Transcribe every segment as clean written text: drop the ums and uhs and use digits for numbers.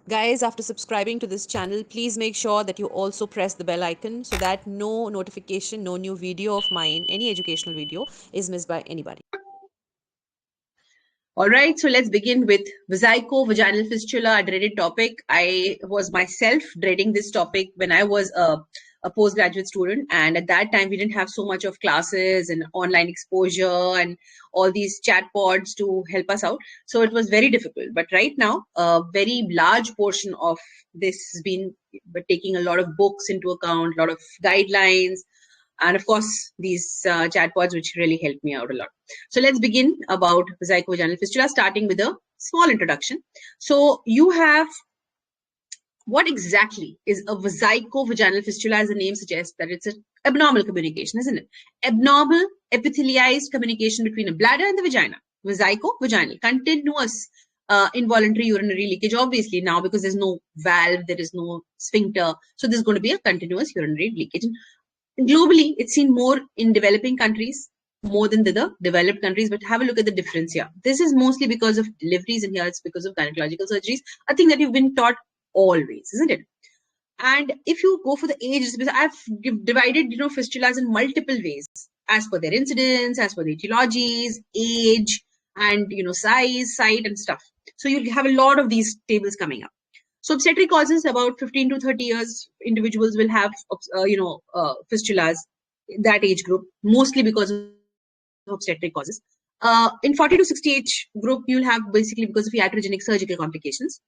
Guys, after subscribing to this channel, please make sure that you also press the bell icon so that no notification, no new video of mine, any educational video, is missed by anybody. All right, so let's begin with Vesicovaginal Fistula, a dreaded topic. I was myself dreading this topic when I was a postgraduate student, and at that time we didn't have so much of classes and online exposure and all these chatbots to help us out. So it was very difficult. But right now, a very large portion of this has been taking a lot of books into account, a lot of guidelines, and of course these chatbots, which really helped me out a lot. So let's begin about vesicovaginal fistula, starting with a small introduction. So you have, what exactly is a vesicovaginal fistula? As the name suggests, that it's an abnormal communication, isn't it? Abnormal epithelialized communication between a bladder and the vagina. Vesicovaginal, continuous involuntary urinary leakage, obviously now, because there's no valve, there is no sphincter, so there's going to be a continuous urinary leakage. And globally, it's seen more in developing countries, more than the developed countries, but have a look at the difference here. This is mostly because of deliveries, and here it's because of gynecological surgeries, a thing that you've been taught always, isn't it? And if you go for the age, I've divided, fistulas in multiple ways, as per their incidence, as per the etiologies, age, and, size, site, and stuff. So you'll have a lot of these tables coming up. So obstetric causes, about 15 to 30 years, individuals will have, fistulas, that age group, mostly because of obstetric causes. In 40 to 60 age group, you'll have basically because of iatrogenic surgical complications.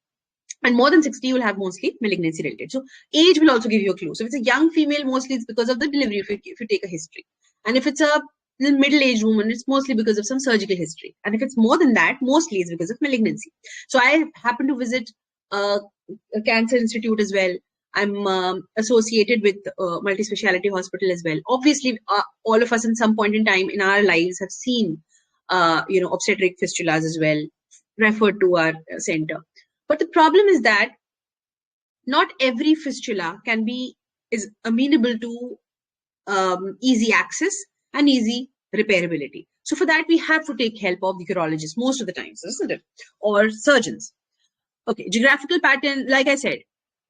And more than 60, you'll have mostly malignancy related. So age will also give you a clue. So if it's a young female, mostly it's because of the delivery, if you take a history. And if it's a middle-aged woman, it's mostly because of some surgical history. And if it's more than that, mostly it's because of malignancy. So I happen to visit a cancer institute as well. I'm associated with multi-speciality hospital as well. Obviously, all of us in some point in time in our lives have seen, obstetric fistulas as well, referred to our center. But the problem is that not every fistula is amenable to easy access and easy repairability. So for that, we have to take help of the urologist most of the times, isn't it? Or surgeons. Okay, geographical pattern, like I said,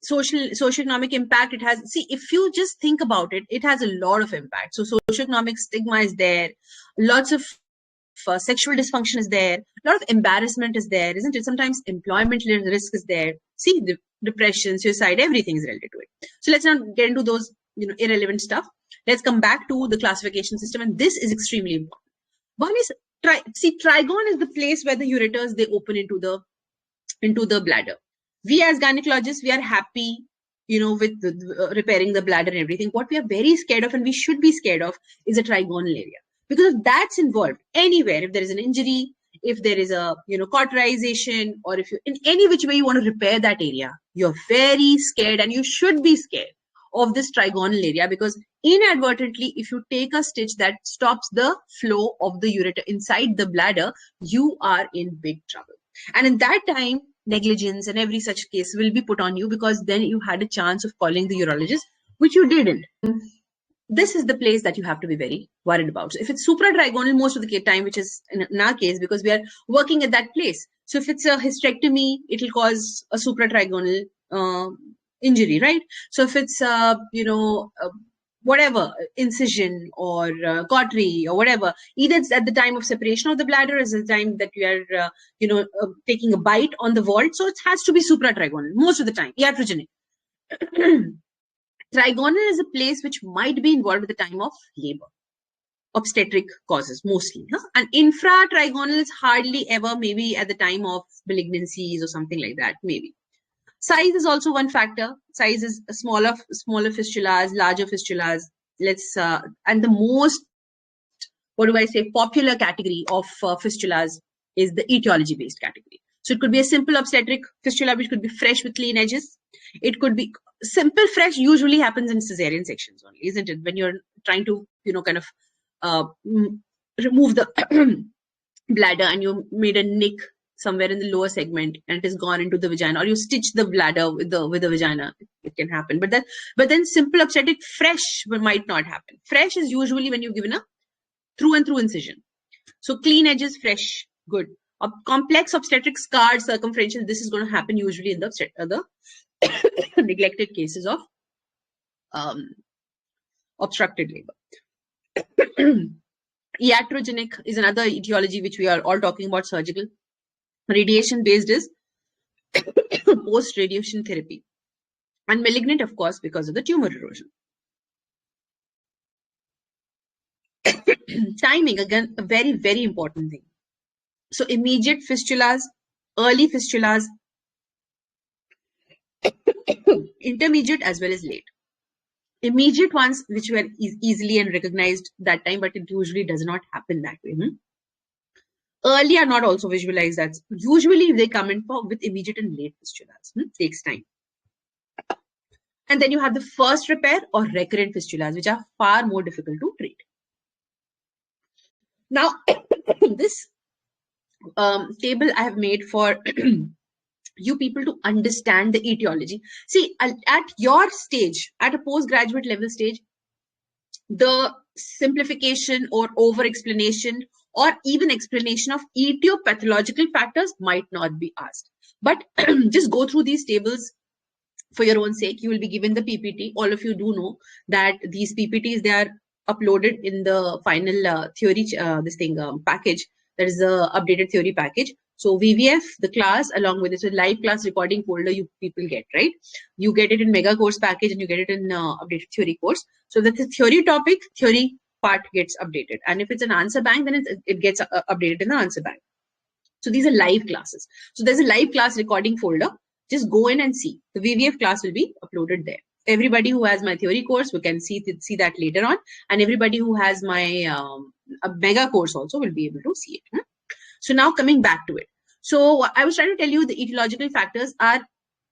socioeconomic impact it has. See, if you just think about it, it has a lot of impact. So socioeconomic stigma is there, lots of sexual dysfunction is there, a lot of embarrassment is there, isn't it? Sometimes employment risk is there. See, the depression, suicide, everything is related to it. So let's not get into those irrelevant stuff. Let's come back to the classification system, and this is extremely important. One is trigon is the place where the ureters, they open into the bladder. We as gynecologists, we are happy, with repairing the bladder and everything. What we are very scared of, and we should be scared of, is a trigonal area. Because if that's involved anywhere, if there is an injury, if there is a, cauterization, or if you, in any which way you want to repair that area, you're very scared, and you should be scared of this trigonal area, because inadvertently, if you take a stitch that stops the flow of the ureter inside the bladder, you are in big trouble. And in that time, negligence and every such case will be put on you, because then you had a chance of calling the urologist, which you didn't. This is the place that you have to be very worried about. So if it's supratrigonal, most of the time, which is in our case, because we are working at that place. So if it's a hysterectomy, it will cause a supratrigonal injury, right? So if it's, whatever, incision or cautery or whatever, either it's at the time of separation of the bladder, is the time that you are, taking a bite on the vault. So it has to be supratrigonal most of the time, iatrogenic. Trigonal is a place which might be involved at the time of labor. Obstetric causes mostly. And infratrigonal is hardly ever, maybe at the time of malignancies or something like that, maybe. Size is also one factor. Size is smaller fistulas, larger fistulas. And the most, popular category of fistulas is the etiology-based category. So it could be a simple obstetric fistula, which could be fresh with clean edges. It could be simple fresh, usually happens in cesarean sections only, isn't it? When you're trying to, kind of remove the bladder, and you made a nick somewhere in the lower segment and it has gone into the vagina, or you stitch the bladder with the vagina, it can happen. But then simple obstetric fresh might not happen. Fresh is usually when you've given a through and through incision. So clean edges, fresh, good. A complex obstetric scarred circumferential, this is going to happen usually in the neglected cases of obstructed labor. Iatrogenic is another etiology which we are all talking about, surgical. Radiation based is post radiation therapy, and malignant, of course, because of the tumor erosion. Timing, again, a very, very important thing. So immediate fistulas, early fistulas, intermediate as well as late. Immediate ones, which were easily and recognized that time, but it usually does not happen that way. Early are not also visualized. That's usually they come in with immediate and late fistulas. Takes time. And then you have the first repair or recurrent fistulas, which are far more difficult to treat. Now, this table I have made for you people to understand the etiology. See, at your stage, at a postgraduate level stage, the simplification or over-explanation or even explanation of etiopathological factors might not be asked. But just go through these tables for your own sake. You will be given the PPT. All of you do know that these PPTs, they are uploaded in the final theory, package. That is the updated theory package. So VVF, the class, along with this live class recording folder you people get, right? You get it in mega course package and you get it in updated theory course. So that the theory topic, theory part gets updated. And if it's an answer bank, then it gets updated in the answer bank. So these are live classes. So there's a live class recording folder. Just go in and see. The VVF class will be uploaded there. Everybody who has my theory course, we can see that later on. And everybody who has my a mega course also will be able to see it. So now coming back to it. So I was trying to tell you the etiological factors are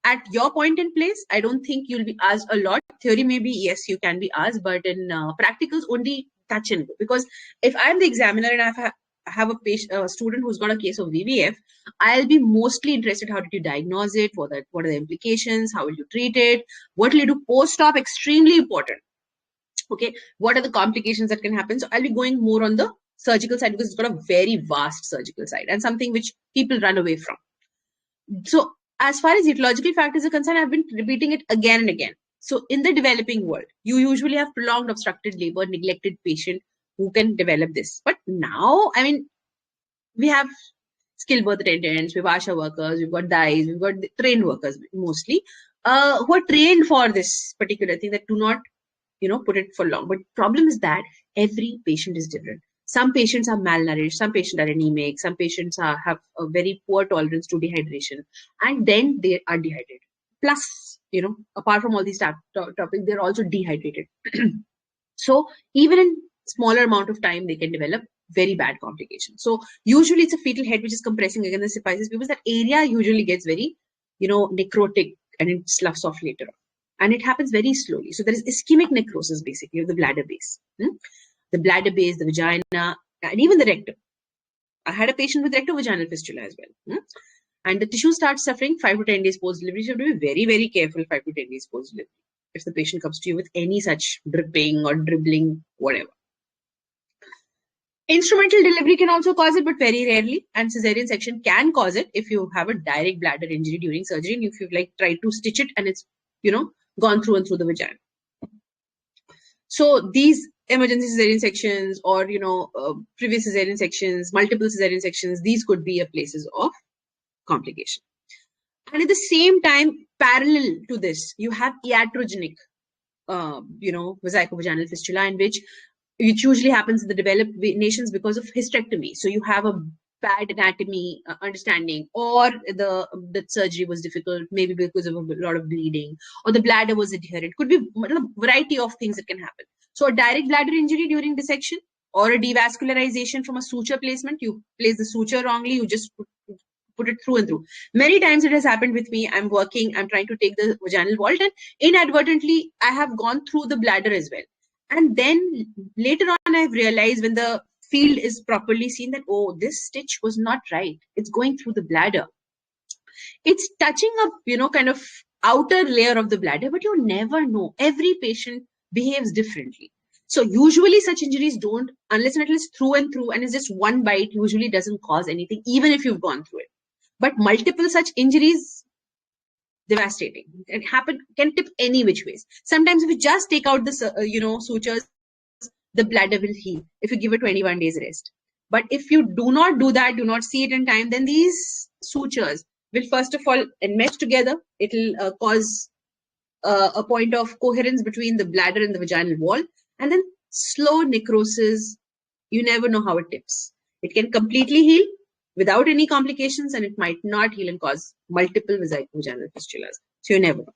at your point in place. I don't think you'll be asked a lot. Theory maybe, yes, you can be asked, but in practicals only touch and go. Because if I'm the examiner and I have a student who's got a case of VVF, I'll be mostly interested, how did you diagnose it? What are the implications? How will you treat it? What will you do post-op? Extremely important. Okay, what are the complications that can happen? So I'll be going more on the surgical side because it's got a very vast surgical side and something which people run away from. So as far as etiological factors are concerned, I've been repeating it again and again. So in the developing world, you usually have prolonged obstructed labor, neglected patient who can develop this. But now, I mean, we have skilled birth attendants, we have ASHA workers, we've got DIs, we've got trained workers mostly, who are trained for this particular thing, that do not, put it for long. But problem is that every patient is different. Some patients are malnourished, some patients are anemic, some patients have a very poor tolerance to dehydration, and then they are dehydrated. Plus, apart from all these topics, they're also dehydrated. So even in smaller amount of time, they can develop very bad complications. So usually it's a fetal head which is compressing against the symphysis because that area usually gets very, necrotic and it sloughs off later on. And it happens very slowly. So there is ischemic necrosis basically of the bladder base. The bladder base, the vagina, and even the rectum. I had a patient with rectovaginal fistula as well. And the tissue starts suffering 5 to 10 days post-delivery. So you have to be very, very careful 5 to 10 days post-delivery if the patient comes to you with any such dripping or dribbling, whatever. Instrumental delivery can also cause it, but very rarely. And cesarean section can cause it if you have a direct bladder injury during surgery and if you've tried to stitch it and it's, gone through and through the vagina. So these emergency cesarean sections or, previous cesarean sections, multiple cesarean sections, these could be places of complication. And at the same time, parallel to this, you have iatrogenic, vesicovaginal fistula, in which it usually happens in the developed nations because of hysterectomy. So you have a bad anatomy understanding, or the surgery was difficult, maybe because of a lot of bleeding, or the bladder was adherent. Could be a variety of things that can happen. So a direct bladder injury during dissection or a devascularization from a suture placement, you place the suture wrongly, you just put it through and through. Many times it has happened with me. I'm trying to take the vaginal vault and inadvertently I have gone through the bladder as well. And then later on I've realized when the field is properly seen that, oh, this stitch was not right. It's going through the bladder. It's touching up, kind of outer layer of the bladder, but you never know. Every patient behaves differently. So usually such injuries don't, unless and until it's through and through and it's just one bite, usually doesn't cause anything, even if you've gone through it. But multiple such injuries, devastating. It can tip any which ways. Sometimes if you just take out the sutures, the bladder will heal if you give it 21 days rest. But if you do not do that, do not see it in time, then these sutures will first of all enmesh together. It will cause a point of coherence between the bladder and the vaginal wall, and then slow necrosis. You never know how it tips. It can completely heal without any complications, and it might not heal and cause multiple vesicovaginal fistulas. So you never know.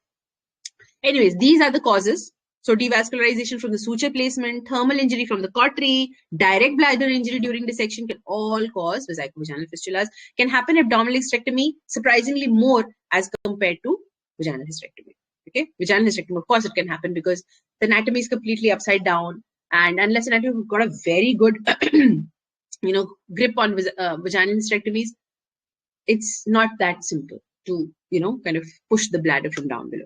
Anyways, these are the causes. So devascularization from the suture placement, thermal injury from the cautery, direct bladder injury during dissection can all cause vesicovaginal fistulas. Can happen abdominal hysterectomy, surprisingly more as compared to vaginal hysterectomy. Okay, vaginal hysterectomy, of course, it can happen because the anatomy is completely upside down, and unless and until you've got a very good, grip on vaginal hysterectomies, it's not that simple to kind of push the bladder from down below.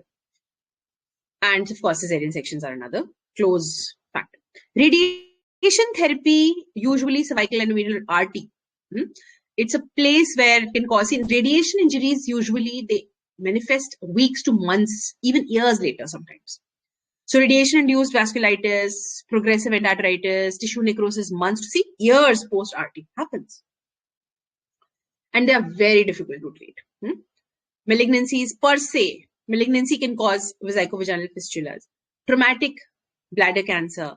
And of course, cesarean sections are another close factor. Radiation therapy, usually cervical endometrial RT. It's a place where it can cause radiation injuries. Usually they manifest weeks to months, even years later sometimes. So radiation-induced vasculitis, progressive endarteritis, tissue necrosis months to see years post-RT happens. And they are very difficult to treat. Malignancies per se. Malignancy can cause vesicovaginal fistulas. Traumatic bladder cancer,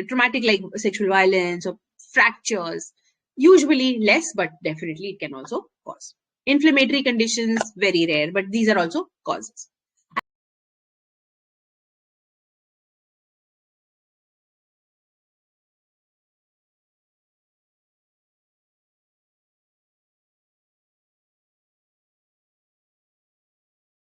traumatic like sexual violence or fractures, usually less, but definitely it can also cause. Inflammatory conditions, very rare, but these are also causes.